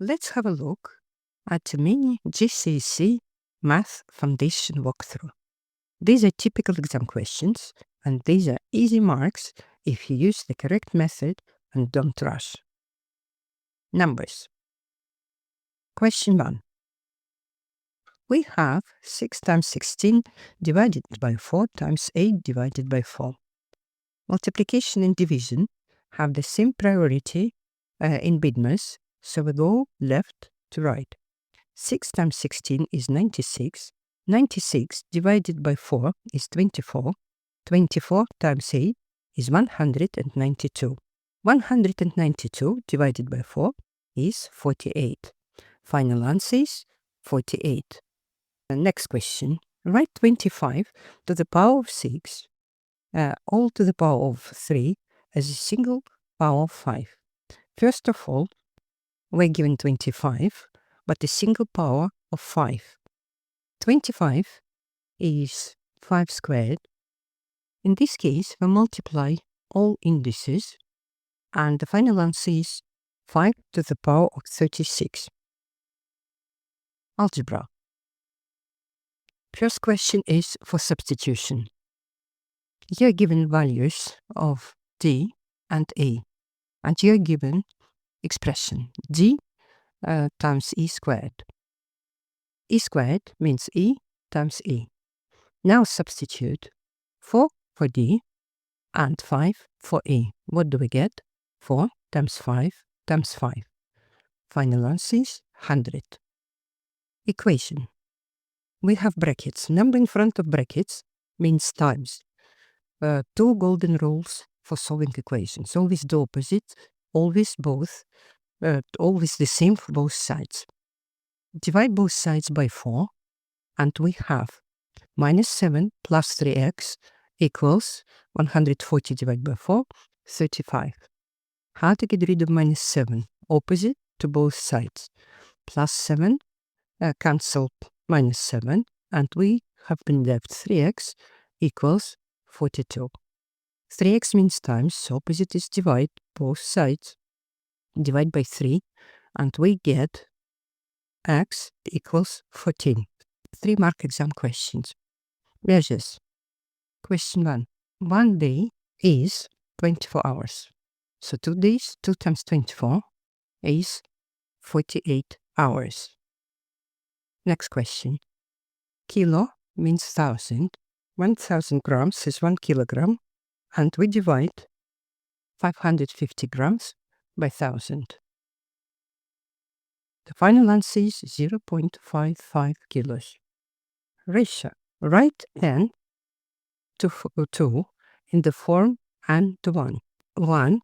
Let's have a look at a mini GCSE Maths Foundation walkthrough. These are typical exam questions, and these are easy marks if you use the correct method and don't rush. Numbers. Question 1. We have 6 times 16 divided by 4 times 8 divided by 4. Multiplication and division have the same priority in BIDMAS, so we go left to right. 6 times 16 is 96. 96 divided by 4 is 24. 24 times 8 is 192. 192 divided by 4 is 48. Final answer is 48. Next question. Write 25 to the power of 6, all to the power of 3 as a single power of 5. First of all, we're given 25, but a single power of 5. 25 is 5 squared. In this case, we multiply all indices, and the final answer is 5 to the power of 36. Algebra. First question is for substitution. You are given values of d and a, and you are given expression d times e squared. E squared means e times e. Now substitute 4 for d and 5 for e. What do we get? 4 times 5 times 5. Final answer is 100. Equation. We have brackets. Number in front of brackets means times. Two golden rules for solving equations. Always do opposite, always both, always the same for both sides. Divide both sides by 4, and we have minus 7 plus 3x equals 140 divided by 4, 35. How to get rid of minus 7? Opposite to both sides. Plus 7 cancel minus 7, and we have been left 3x equals 42. 3x means times, so opposite is divide both sides. Divide by 3, and we get x equals 14. 3-mark exam questions. Measures. Question 1. 1 day is 24 hours. So 2 days, 2 times 24 is 48 hours. Next question. Kilo means 1,000. 1,000 grams is 1 kilogram, and we divide 550 grams by 1,000. The final answer is 0.55 kilos. Ratio. Write n to 2 in the form n to 1. 1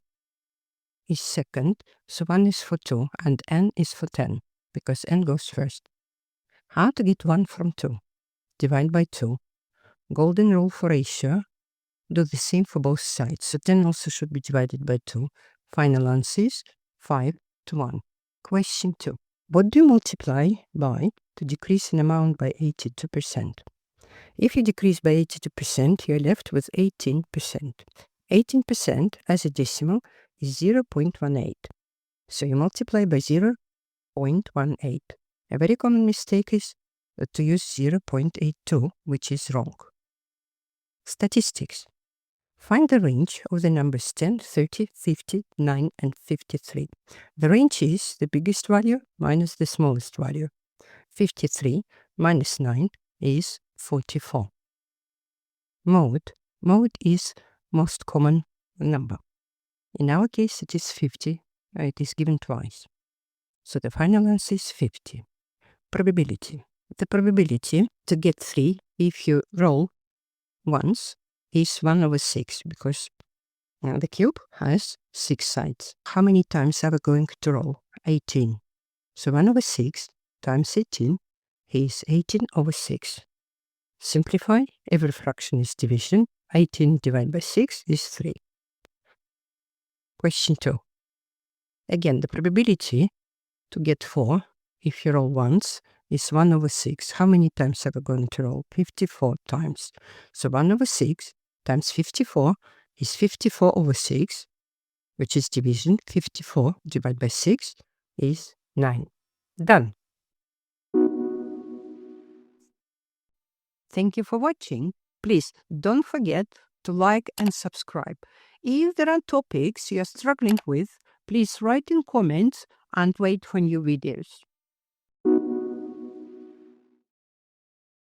is second, so 1 is for 2, and n is for 10, because n goes first. How to get 1 from 2? Divide by 2. Golden rule for ratio. Do the same for both sides, so 10 also should be divided by 2. Final answer is 5 to 1. Question 2. What do you multiply by to decrease an amount by 82%? If you decrease by 82%, you're left with 18%. 18% as a decimal is 0.18. So you multiply by 0.18. A very common mistake is to use 0.82, which is wrong. Statistics. Find the range of the numbers 10, 30, 50, 9, and 53. The range is the biggest value minus the smallest value. 53 minus 9 is 44. Mode. Mode is most common number. In our case, it is 50. It is given twice. So the final answer is 50. Probability. The probability to get 3 if you roll once is 1 over 6, because the cube has 6 sides. How many times are we going to roll? 18. So 1 over 6 times 18 is 18 over 6. Simplify. Every fraction is division. 18 divided by 6 is 3. Question 2. Again, the probability to get 4 if you roll once is 1 over 6. How many times are we going to roll? 54 times. So 1 over 6 times 54 is 54 over 6, which is division. 54 divided by 6 is 9. Done. Thank you for watching. Please don't forget to like and subscribe. If there are topics you are struggling with, please write in comments and wait for new videos.